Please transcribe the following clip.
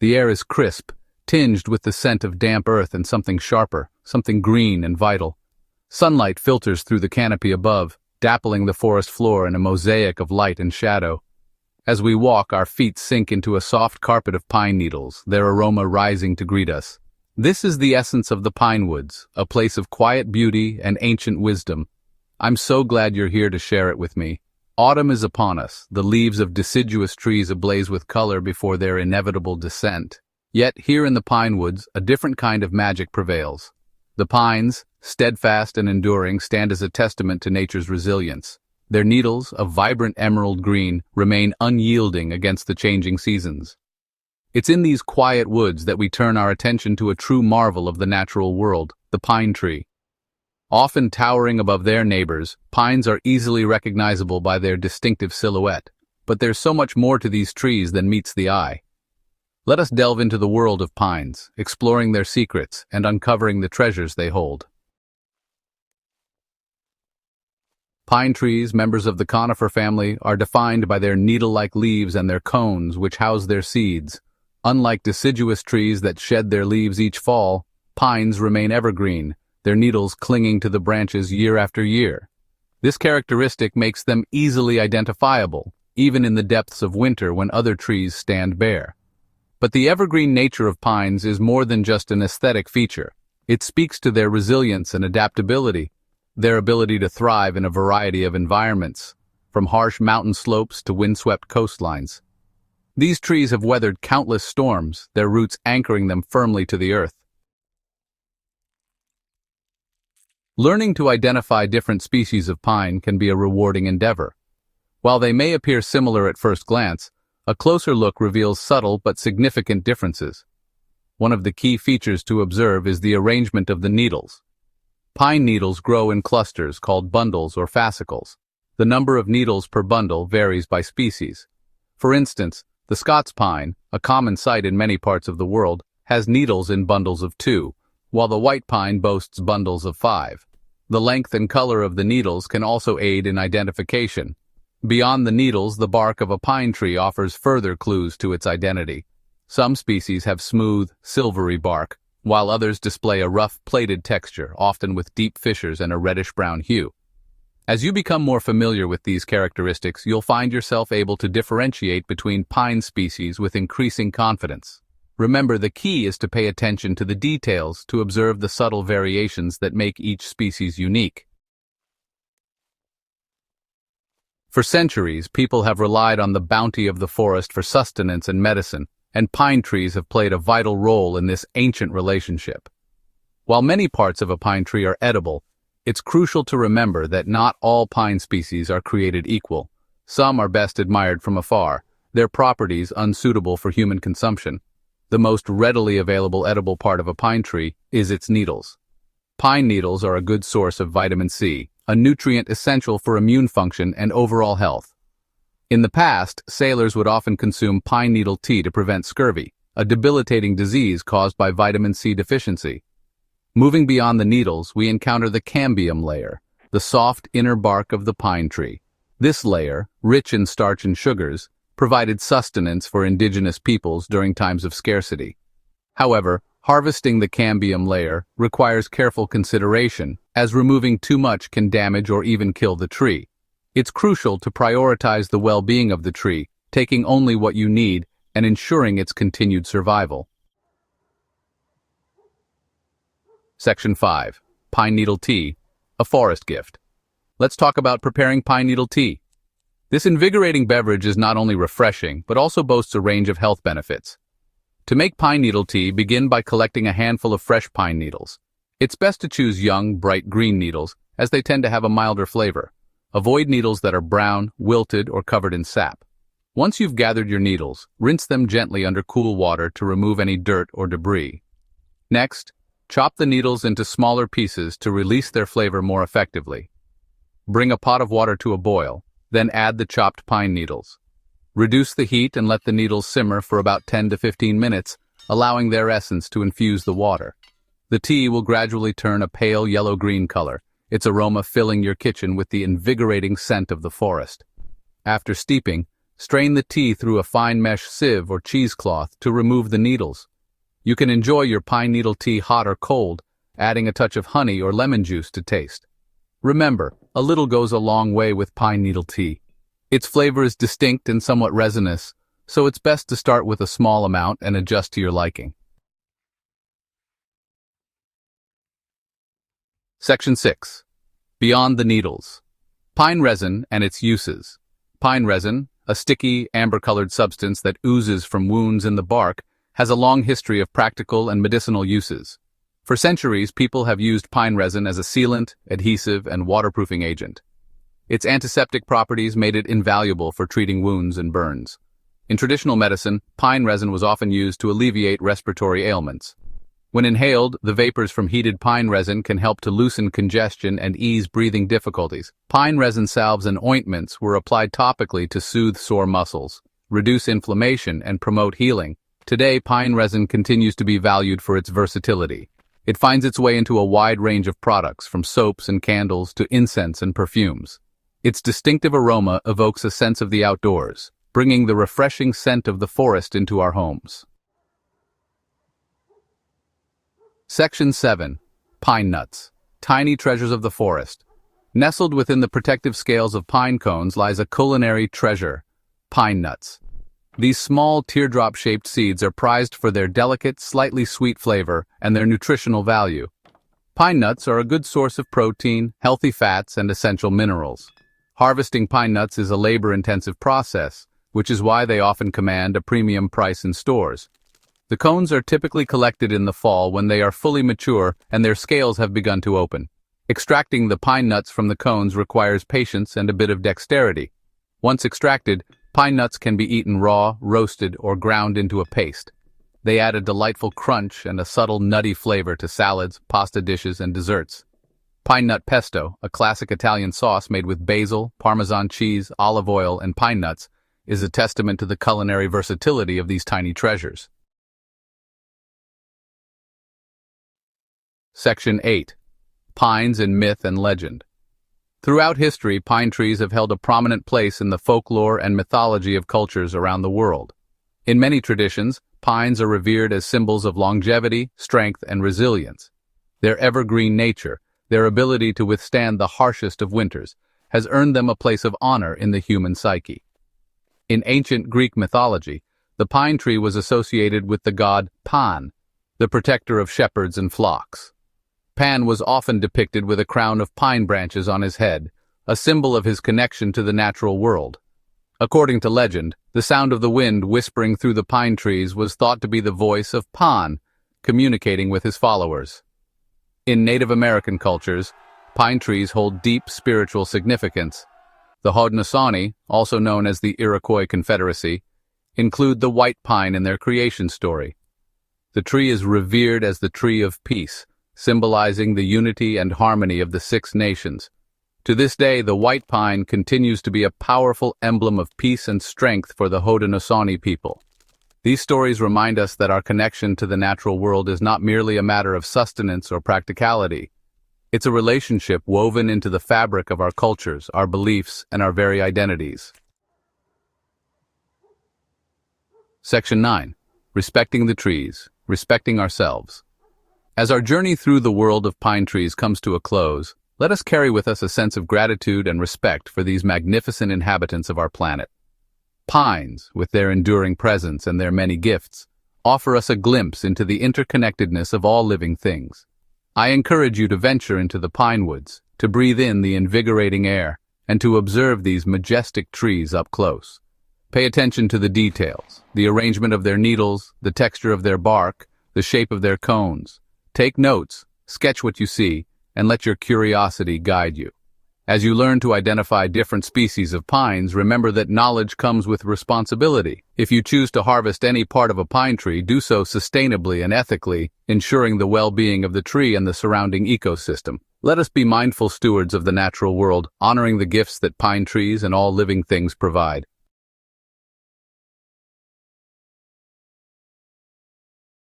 The air is crisp, tinged with the scent of damp earth and something sharper, something green and vital. Sunlight filters through the canopy above, dappling the forest floor in a mosaic of light and shadow. As we walk, our feet sink into a soft carpet of pine needles, their aroma rising to greet us. This is the essence of the pine woods, a place of quiet beauty and ancient wisdom. I'm so glad you're here to share it with me. Autumn is upon us, the leaves of deciduous trees ablaze with color before their inevitable descent. Yet here in the pine woods, a different kind of magic prevails. The pines, steadfast and enduring, stand as a testament to nature's resilience. Their needles, of vibrant emerald green, remain unyielding against the changing seasons. It's in these quiet woods that we turn our attention to a true marvel of the natural world, the pine tree. Often towering above their neighbors, pines are easily recognizable by their distinctive silhouette. But there's so much more to these trees than meets the eye. Let us delve into the world of pines, exploring their secrets and uncovering the treasures they hold. Pine trees, members of the conifer family, are defined by their needle-like leaves and their cones, which house their seeds. Unlike deciduous trees that shed their leaves each fall, pines remain evergreen, their needles clinging to the branches year after year. This characteristic makes them easily identifiable, even in the depths of winter when other trees stand bare. But the evergreen nature of pines is more than just an aesthetic feature. It speaks to their resilience and adaptability, their ability to thrive in a variety of environments, from harsh mountain slopes to windswept coastlines. These trees have weathered countless storms, their roots anchoring them firmly to the earth. Learning to identify different species of pine can be a rewarding endeavor. While they may appear similar at first glance, a closer look reveals subtle but significant differences. One of the key features to observe is the arrangement of the needles. Pine needles grow in clusters called bundles or fascicles. The number of needles per bundle varies by species. For instance, the Scots pine, a common sight in many parts of the world, has needles in bundles of 2, while the white pine boasts bundles of 5. The length and color of the needles can also aid in identification. Beyond the needles, the bark of a pine tree offers further clues to its identity. Some species have smooth, silvery bark, while others display a rough, plated texture, often with deep fissures and a reddish-brown hue. As you become more familiar with these characteristics, you'll find yourself able to differentiate between pine species with increasing confidence. Remember, the key is to pay attention to the details to observe the subtle variations that make each species unique. For centuries, people have relied on the bounty of the forest for sustenance and medicine, and pine trees have played a vital role in this ancient relationship. While many parts of a pine tree are edible, it's crucial to remember that not all pine species are created equal. Some are best admired from afar, their properties unsuitable for human consumption. The most readily available edible part of a pine tree is its needles. Pine needles are a good source of vitamin C, a nutrient essential for immune function and overall health. In the past, sailors would often consume pine needle tea to prevent scurvy, a debilitating disease caused by vitamin C deficiency. Moving beyond the needles, we encounter the cambium layer, the soft inner bark of the pine tree. This layer, rich in starch and sugars, provided sustenance for indigenous peoples during times of scarcity. However, harvesting the cambium layer requires careful consideration, as removing too much can damage or even kill the tree. It's crucial to prioritize the well-being of the tree, taking only what you need and ensuring its continued survival. Section 5. Pine needle tea, a forest gift. Let's talk about preparing pine needle tea. This invigorating beverage is not only refreshing, but also boasts a range of health benefits. To make pine needle tea, begin by collecting a handful of fresh pine needles. It's best to choose young, bright green needles, as they tend to have a milder flavor. Avoid needles that are brown, wilted, or covered in sap. Once you've gathered your needles, rinse them gently under cool water to remove any dirt or debris. Next, chop the needles into smaller pieces to release their flavor more effectively. Bring a pot of water to a boil, then add the chopped pine needles. Reduce the heat and let the needles simmer for about 10 to 15 minutes, allowing their essence to infuse the water. The tea will gradually turn a pale yellow-green color, its aroma filling your kitchen with the invigorating scent of the forest. After steeping, Strain the tea through a fine mesh sieve or cheesecloth to remove the needles. You can enjoy your pine needle tea hot or cold, adding a touch of honey or lemon juice to taste. Remember, a little goes a long way with pine needle tea. Its flavor is distinct and somewhat resinous, so it's best to start with a small amount and adjust to your liking. Section 6. Beyond the needles. Pine resin and its uses. Pine resin, a sticky, amber-colored substance that oozes from wounds in the bark, has a long history of practical and medicinal uses. For centuries, people have used pine resin as a sealant, adhesive, and waterproofing agent. Its antiseptic properties made it invaluable for treating wounds and burns. In traditional medicine, pine resin was often used to alleviate respiratory ailments. When inhaled, the vapors from heated pine resin can help to loosen congestion and ease breathing difficulties. Pine resin salves and ointments were applied topically to soothe sore muscles, reduce inflammation, and promote healing. Today, pine resin continues to be valued for its versatility. It finds its way into a wide range of products, from soaps and candles to incense and perfumes. Its distinctive aroma evokes a sense of the outdoors, bringing the refreshing scent of the forest into our homes. Section 7. Pine nuts. Tiny treasures of the forest. Nestled within the protective scales of pine cones lies a culinary treasure, pine nuts. These small teardrop-shaped seeds are prized for their delicate, slightly sweet flavor and their nutritional value. Pine nuts are a good source of protein, healthy fats, and essential minerals. Harvesting pine nuts is a labor-intensive process, which is why they often command a premium price in stores. The cones are typically collected in the fall when they are fully mature and their scales have begun to open. Extracting the pine nuts from the cones requires patience and a bit of dexterity. Once extracted, pine nuts can be eaten raw, roasted, or ground into a paste. They add a delightful crunch and a subtle nutty flavor to salads, pasta dishes, and desserts. Pine nut pesto, a classic Italian sauce made with basil, Parmesan cheese, olive oil, and pine nuts, is a testament to the culinary versatility of these tiny treasures. Section 8. Pines in Myth and Legend. Throughout history, pine trees have held a prominent place in the folklore and mythology of cultures around the world. In many traditions, pines are revered as symbols of longevity, strength, and resilience. Their evergreen nature, their ability to withstand the harshest of winters, has earned them a place of honor in the human psyche. In ancient Greek mythology, the pine tree was associated with the god Pan, the protector of shepherds and flocks. Pan was often depicted with a crown of pine branches on his head, a symbol of his connection to the natural world. According to legend, the sound of the wind whispering through the pine trees was thought to be the voice of Pan, communicating with his followers. In Native American cultures, pine trees hold deep spiritual significance. The Haudenosaunee, also known as the Iroquois Confederacy, include the white pine in their creation story. The tree is revered as the tree of peace, symbolizing the unity and harmony of the Six Nations. To this day, the white pine continues to be a powerful emblem of peace and strength for the Haudenosaunee people. These stories remind us that our connection to the natural world is not merely a matter of sustenance or practicality. It's a relationship woven into the fabric of our cultures, our beliefs, and our very identities. Section 9. Respecting the trees, respecting ourselves. As our journey through the world of pine trees comes to a close, let us carry with us a sense of gratitude and respect for these magnificent inhabitants of our planet. Pines, with their enduring presence and their many gifts, offer us a glimpse into the interconnectedness of all living things. I encourage you to venture into the pine woods, to breathe in the invigorating air, and to observe these majestic trees up close. Pay attention to the details, the arrangement of their needles, the texture of their bark, the shape of their cones. Take notes, sketch what you see, and let your curiosity guide you. As you learn to identify different species of pines, remember that knowledge comes with responsibility. If you choose to harvest any part of a pine tree, do so sustainably and ethically, ensuring the well-being of the tree and the surrounding ecosystem. Let us be mindful stewards of the natural world, honoring the gifts that pine trees and all living things provide.